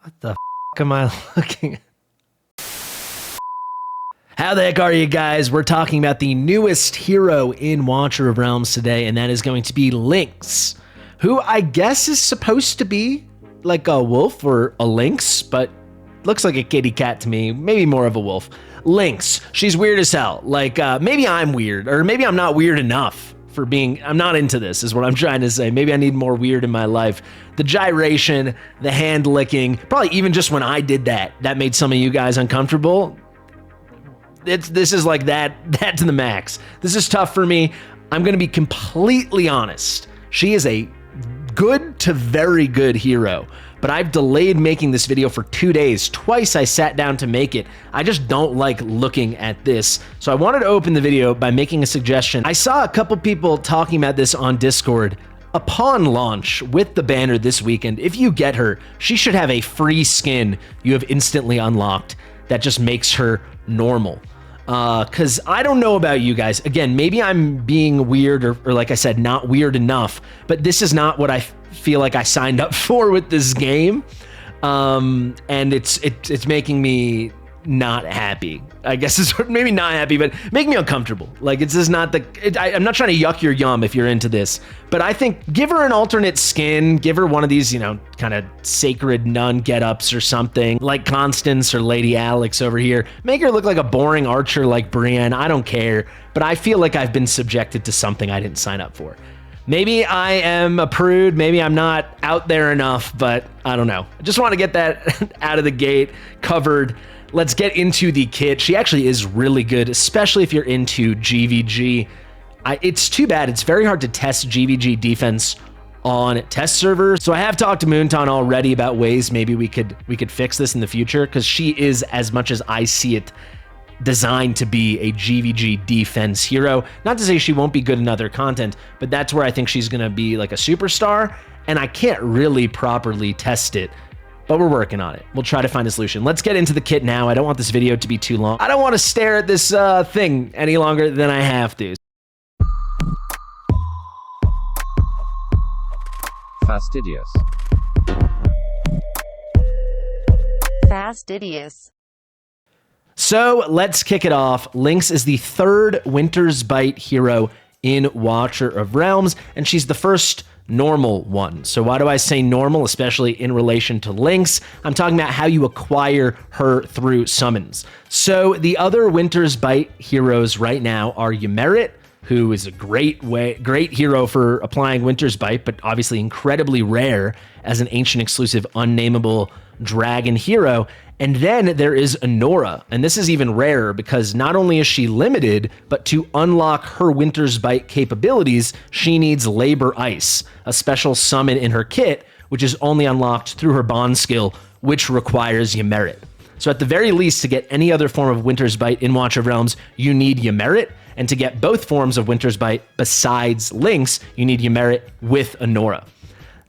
What the f am I looking at? How the heck are you guys? We're talking about the newest hero in Watcher of Realms today, and that is going to be Lynx, who I guess is supposed to be like a wolf or a lynx, but looks like a kitty cat to me, maybe more of a wolf. Lynx, she's weird as hell. Like, maybe I'm weird, or maybe I'm not weird enough for being, I'm not into this, is what I'm trying to say. Maybe I need more weird in my life. The gyration, the hand licking, probably even just when I did that made some of you guys uncomfortable. This is like that to the max. This is tough for me. I'm gonna be completely honest. She is a good to very good hero, but I've delayed making this video for 2 days. Twice I sat down to make it. I just don't like looking at this. So I wanted to open the video by making a suggestion. I saw a couple people talking about this on Discord. Upon launch with the banner this weekend, if you get her, she should have a free skin you have instantly unlocked that just makes her normal. Because I don't know about you guys. Again, maybe I'm being weird or like I said, not weird enough, but this is not what I feel like I signed up for with this game. And it's making me not happy. I guess it's maybe not happy, but making me uncomfortable. Like, it's just not I'm not trying to yuck your yum if you're into this, but I think give her an alternate skin, give her one of these, you know, kind of sacred nun get-ups or something, like Constance or Lady Alex over here. Make her look like a boring archer like Brienne. I don't care, but I feel like I've been subjected to something I didn't sign up for. Maybe I am a prude, maybe I'm not out there enough, but I don't know. I just want to get that out of the gate, covered. Let's get into the kit. She actually is really good, especially if you're into GVG. It's too bad. It's very hard to test GVG defense on test servers. So I have talked to Moonton already about ways maybe we could fix this in the future, because she is, as much as I see it, designed to be a GVG defense hero. Not to say she won't be good in other content, but that's where I think she's going to be like a superstar, and I can't really properly test it. But we're working on it. We'll try to find a solution. Let's get into the kit now. I don't want this video to be too long. I don't want to stare at this thing any longer than I have to. Fastidious. Fastidious. So let's kick it off. Lynx is the third Winter's Bite hero in Watcher of Realms, and she's the first normal one. So why do I say normal, especially in relation to Lynx? I'm talking about how you acquire her through summons. So the other Winter's Bite heroes right now are Ymmerit, who is a great hero for applying Winter's Bite, but obviously incredibly rare as an ancient exclusive unnameable dragon hero. And then there is Anora, and this is even rarer because not only is she limited, but to unlock her Winter's Bite capabilities, she needs Labor Ice, a special summon in her kit, which is only unlocked through her bond skill, which requires Ymmerit. So at the very least, to get any other form of Winter's Bite in Watch of Realms, you need Ymmerit, and to get both forms of Winter's Bite besides Lynx, you need Ymmerit with Anora.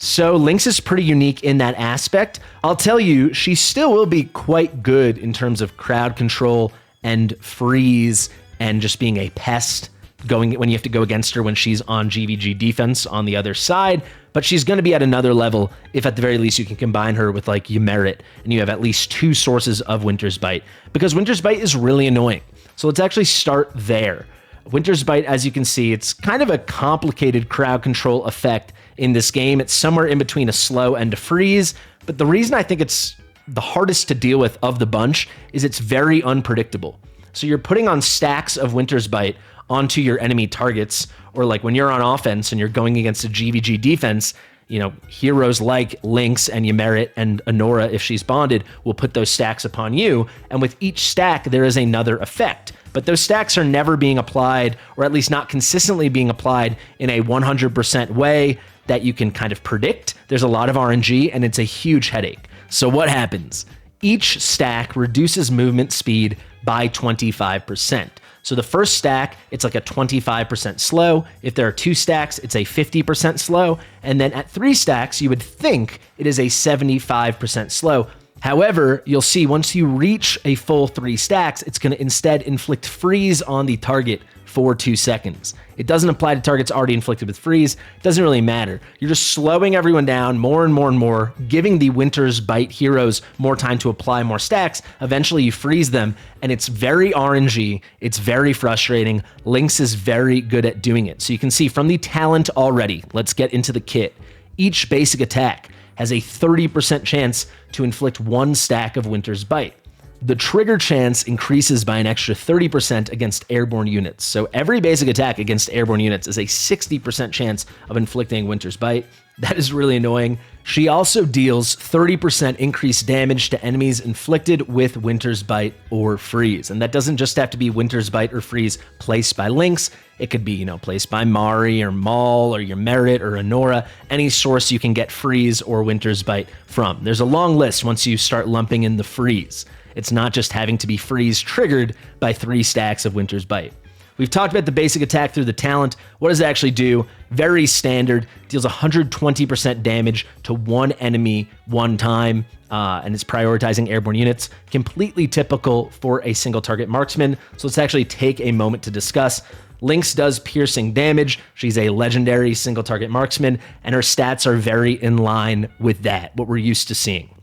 So Lynx is pretty unique in that aspect. I'll tell you, she still will be quite good in terms of crowd control and freeze and just being a pest when you have to go against her when she's on GVG defense on the other side. But she's going to be at another level if at the very least you can combine her with like Ymmerit and you have at least two sources of Winter's Bite, because Winter's Bite is really annoying. So let's actually start there. Winter's Bite, as you can see, it's kind of a complicated crowd control effect in this game. It's somewhere in between a slow and a freeze, but the reason I think it's the hardest to deal with of the bunch is it's very unpredictable. So you're putting on stacks of Winter's Bite onto your enemy targets, or like when you're on offense and you're going against a GVG defense, you know, heroes like Lynx and Ymmerit and Anora, if she's bonded, will put those stacks upon you, and with each stack there is another effect. But those stacks are never being applied, or at least not consistently being applied in a 100% way that you can kind of predict. There's a lot of RNG, and it's a huge headache. So what happens? Each stack reduces movement speed by 25%. So the first stack, it's like a 25% slow. If there are two stacks, it's a 50% slow. And then at 3 stacks, you would think it is a 75% slow. However, you'll see once you reach a full 3 stacks, it's going to instead inflict freeze on the target for 2 seconds. It doesn't apply to targets already inflicted with freeze. It doesn't really matter. You're just slowing everyone down more and more and more, giving the Winter's Bite heroes more time to apply more stacks. Eventually you freeze them, and it's very RNG. It's very frustrating. Lynx is very good at doing it. So you can see from the talent already, let's get into the kit. Each basic attack has a 30% chance to inflict 1 stack of Winter's Bite. The trigger chance increases by an extra 30% against airborne units. So every basic attack against airborne units is a 60% chance of inflicting Winter's Bite. That is really annoying. She also deals 30% increased damage to enemies inflicted with Winter's Bite or Freeze. And that doesn't just have to be Winter's Bite or Freeze placed by Lynx. It could be, placed by Mari or Maul or your Merit or Honora, any source you can get Freeze or Winter's Bite from. There's a long list once you start lumping in the Freeze. It's not just having to be Freeze triggered by 3 stacks of Winter's Bite. We've talked about the basic attack through the talent. What does it actually do? Very standard, deals 120% damage to 1 enemy 1 time, and it's prioritizing airborne units. Completely typical for a single target marksman. So let's actually take a moment to discuss. Lynx does piercing damage. She's a legendary single target marksman, and her stats are very in line with that, what we're used to seeing.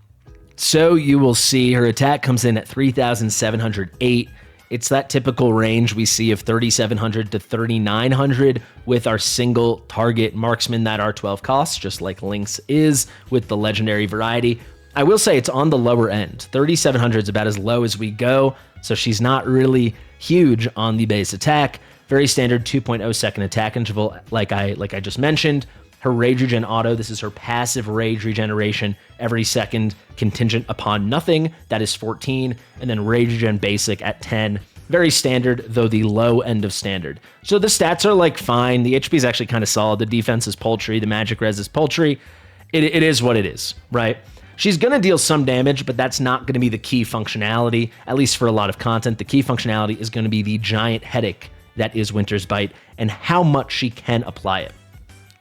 So you will see her attack comes in at 3,708. It's that typical range we see of 3,700 to 3,900 with our single target marksman that are 12 costs, just like Lynx is with the legendary variety. I will say it's on the lower end. 3,700 is about as low as we go, so she's not really huge on the base attack. Very standard 2.0 second attack interval, like I just mentioned. Her Rage Regen auto, this is her passive rage regeneration every second, contingent upon nothing, that is 14, and then Rage Regen basic at 10. Very standard, though the low end of standard. So the stats are fine. The HP is actually kind of solid. The defense is poultry. The magic res is poultry. It is what it is, right? She's going to deal some damage, but that's not going to be the key functionality, at least for a lot of content. The key functionality is going to be the giant headache that is Winter's Bite and how much she can apply it.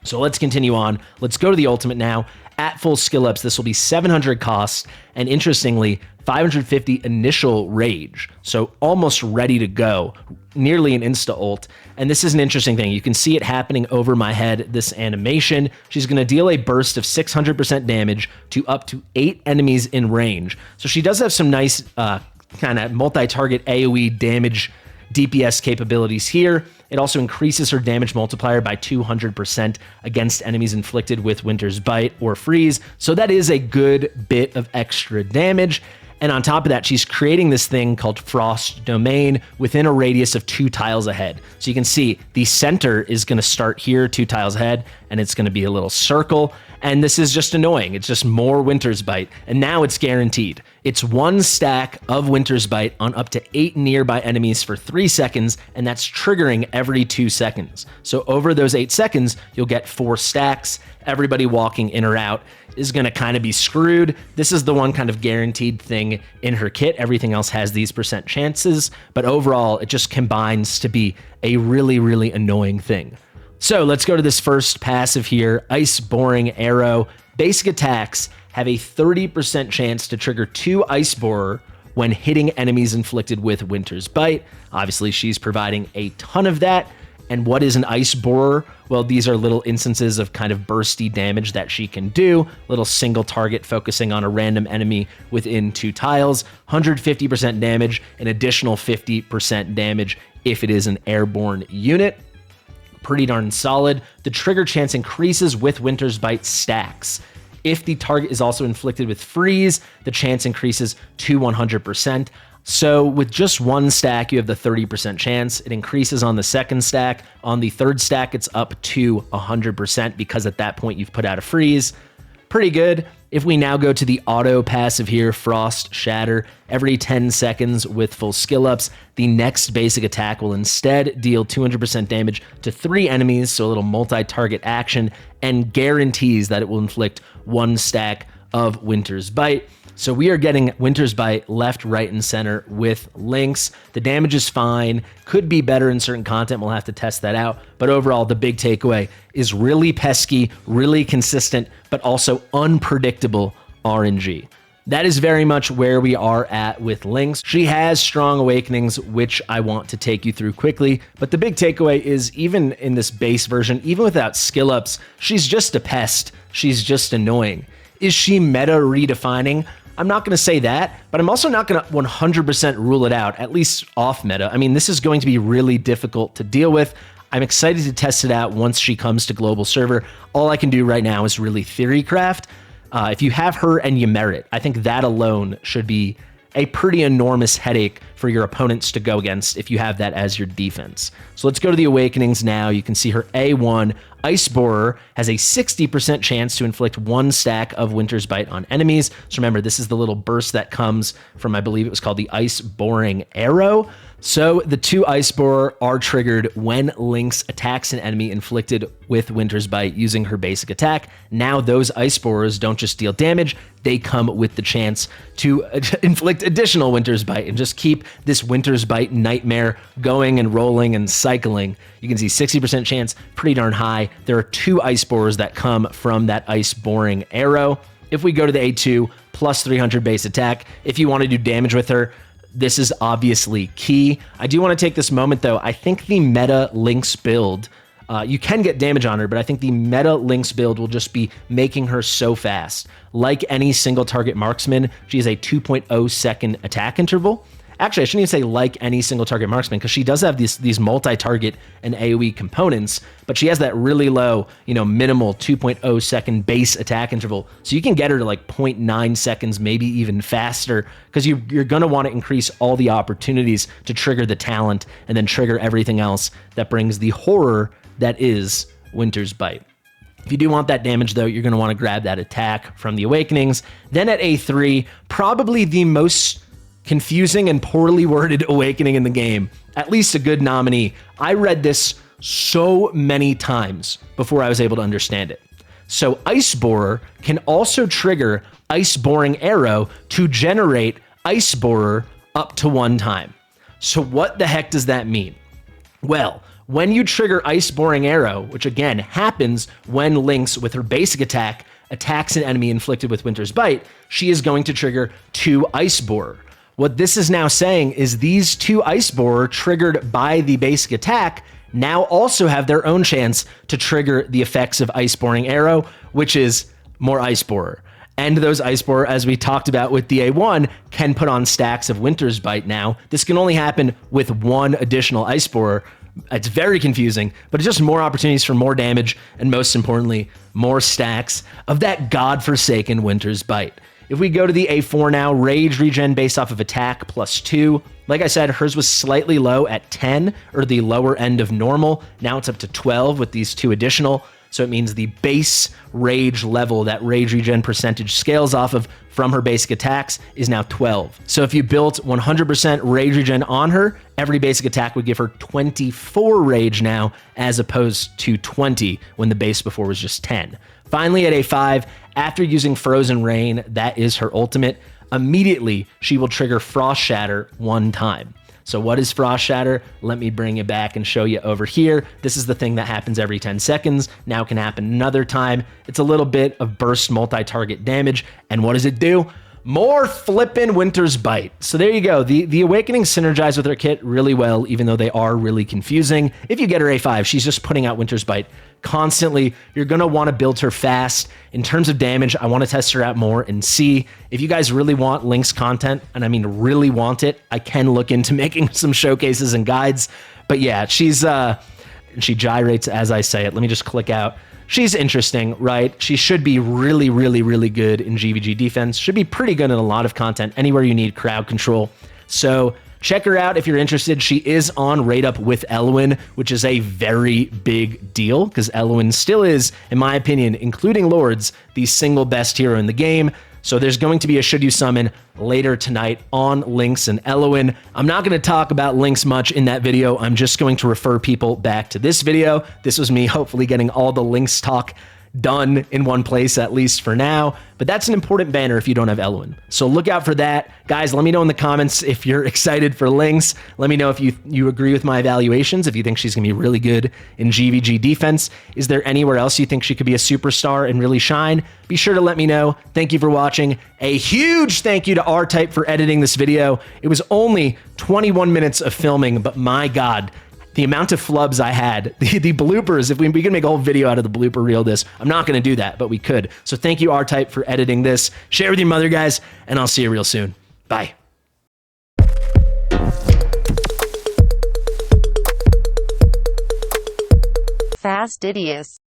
So let's continue on. Let's go to the ultimate now. At full skill ups, this will be 700 costs, and interestingly, 550 initial rage. So almost ready to go, nearly an insta ult. And this is an interesting thing. You can see it happening over my head, this animation. She's going to deal a burst of 600% damage to up to 8 enemies in range. So she does have some nice kind of multi-target AoE damage DPS capabilities here. It also increases her damage multiplier by 200% against enemies inflicted with Winter's Bite or Freeze. So that is a good bit of extra damage. And on top of that, she's creating this thing called Frost Domain within a radius of 2 tiles ahead. So you can see the center is going to start here 2 tiles ahead, and it's going to be a little circle. And this is just annoying. It's just more Winter's Bite. And now it's guaranteed. It's 1 stack of Winter's Bite on up to 8 nearby enemies for 3 seconds, and that's triggering every 2 seconds. So over those 8 seconds, you'll get 4 stacks. Everybody walking in or out is going to kind of be screwed. This is the one kind of guaranteed thing in her kit. Everything else has these percent chances, but overall, it just combines to be a really, really annoying thing. So let's go to this first passive here, Ice Boring Arrow. Basic attacks have a 30% chance to trigger 2 Ice Borer when hitting enemies inflicted with Winter's Bite. Obviously, she's providing a ton of that. And what is an Ice Borer? Well, these are little instances of kind of bursty damage that she can do. Little single target focusing on a random enemy within 2 tiles. 150% damage, an additional 50% damage if it is an airborne unit. Pretty darn solid. The trigger chance increases with Winter's Bite stacks. If the target is also inflicted with Freeze, the chance increases to 100%. So with just 1 stack, you have the 30% chance. It increases on the 2nd stack. On the 3rd stack, it's up to 100% because at that point you've put out a freeze. Pretty good. If we now go to the auto passive here, Frost Shatter, every 10 seconds with full skill ups, the next basic attack will instead deal 200% damage to 3 enemies, so a little multi-target action, and guarantees that it will inflict 1 stack of Winter's Bite. So we are getting Winter's Bite left, right, and center with Lynx. The damage is fine. Could be better in certain content. We'll have to test that out. But overall, the big takeaway is really pesky, really consistent, but also unpredictable RNG. That is very much where we are at with Lynx. She has strong awakenings, which I want to take you through quickly, but the big takeaway is even in this base version, even without skill ups, she's just a pest. She's just annoying. Is she meta redefining? I'm not going to say that, but I'm also not going to 100% rule it out, at least off meta. I mean, this is going to be really difficult to deal with. I'm excited to test it out once she comes to global server. All I can do right now is really theory craft. If you have her and you merit, I think that alone should be a pretty enormous headache for your opponents to go against if you have that as your defense. So let's go to the awakenings now. You can see her A1 Ice Borer has a 60% chance to inflict 1 stack of Winter's Bite on enemies. So remember, this is the little burst that comes from, I believe it was called the Ice Boring Arrow. So the 2 Ice Borer are triggered when Lynx attacks an enemy inflicted with Winter's Bite using her basic attack. Now those Ice Borers don't just deal damage, they come with the chance to inflict additional Winter's Bite and just keep this Winter's Bite nightmare going and rolling and cycling. You can see 60% chance, pretty darn high. There are 2 Ice Borers that come from that Ice Boring Arrow. If we go to the A2, plus 300 base attack, if you want to do damage with her, this is obviously key. I do want to take this moment though. I think the meta Lynx build, you can get damage on her, but I think the meta Lynx build will just be making her so fast. Like any single target marksman, she has a 2.0 second attack interval. Actually, I shouldn't even say like any single target marksman, because she does have these multi-target and AoE components, but she has that really low, minimal 2.0 second base attack interval. So you can get her to like 0.9 seconds, maybe even faster, because you're going to want to increase all the opportunities to trigger the talent and then trigger everything else that brings the horror that is Winter's Bite. If you do want that damage, though, you're going to want to grab that attack from the Awakenings. Then at A3, probably the most confusing and poorly worded awakening in the game, at least a good nominee. I read this so many times before I was able to understand it. So Ice Borer can also trigger Ice Boring Arrow to generate Ice Borer up to 1 time. So what the heck does that mean? Well, when you trigger Ice Boring Arrow, which again happens when Lynx with her basic attack attacks an enemy inflicted with Winter's Bite, she is going to trigger 2 Ice Borer. What this is now saying is these 2 Ice Borer triggered by the basic attack now also have their own chance to trigger the effects of Ice Boring Arrow, which is more Ice Borer. And those Ice Borer, as we talked about with the A1, can put on stacks of Winter's Bite now. This can only happen with 1 additional Ice Borer. It's very confusing, but it's just more opportunities for more damage, and most importantly, more stacks of that godforsaken Winter's Bite. If we go to the A4 now, rage regen based off of attack plus 2. Like I said, hers was slightly low at 10, or the lower end of normal. Now it's up to 12 with these 2 additional. So it means the base rage level that rage regen percentage scales off of from her basic attacks is now 12. So if you built 100% rage regen on her, every basic attack would give her 24 rage now, as opposed to 20 when the base before was just 10. Finally, at A5, after using Frozen Rain, that is her ultimate, immediately she will trigger Frost Shatter 1 time. So what is Frost Shatter? Let me bring it back and show you over here. This is the thing that happens every 10 seconds. Now it can happen another time. It's a little bit of burst multi-target damage. And what does it do? More flippin' Winter's Bite. So there you go. The Awakenings synergize with her kit really well, even though they are really confusing. If you get her A5, she's just putting out Winter's Bite constantly. You're going to want to build her fast. In terms of damage, I want to test her out more and see. If you guys really want Lynx content, and I mean really want it, I can look into making some showcases and guides. But yeah, she gyrates as I say it. Let me just click out. She's interesting, right? She should be really, really, really good in GVG defense. Should be pretty good in a lot of content, anywhere you need crowd control. So check her out if you're interested. She is on Raid Up with Elwyn, which is a very big deal, because Elwyn still is, in my opinion, including Lords, the single best hero in the game. So there's going to be a Should You Summon later tonight on Lynx and Elwyn. I'm not going to talk about Lynx much in that video. I'm just going to refer people back to this video. This was me hopefully getting all the Lynx talk done in one place, at least for now. But that's an important banner if you don't have Elwyn. So look out for that. Guys, let me know in the comments if you're excited for Lynx. Let me know if you agree with my evaluations, if you think she's going to be really good in GVG defense. Is there anywhere else you think she could be a superstar and really shine? Be sure to let me know. Thank you for watching. A huge thank you to R-Type for editing this video. It was only 21 minutes of filming, but my God, the amount of flubs I had, the bloopers, if we can make a whole video out of the blooper reel this, I'm not going to do that, but we could. So thank you, R-Type, for editing this. Share with your mother, guys, and I'll see you real soon. Bye. Fastidious.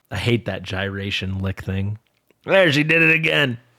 I hate that gyration lick thing. There, she did it again.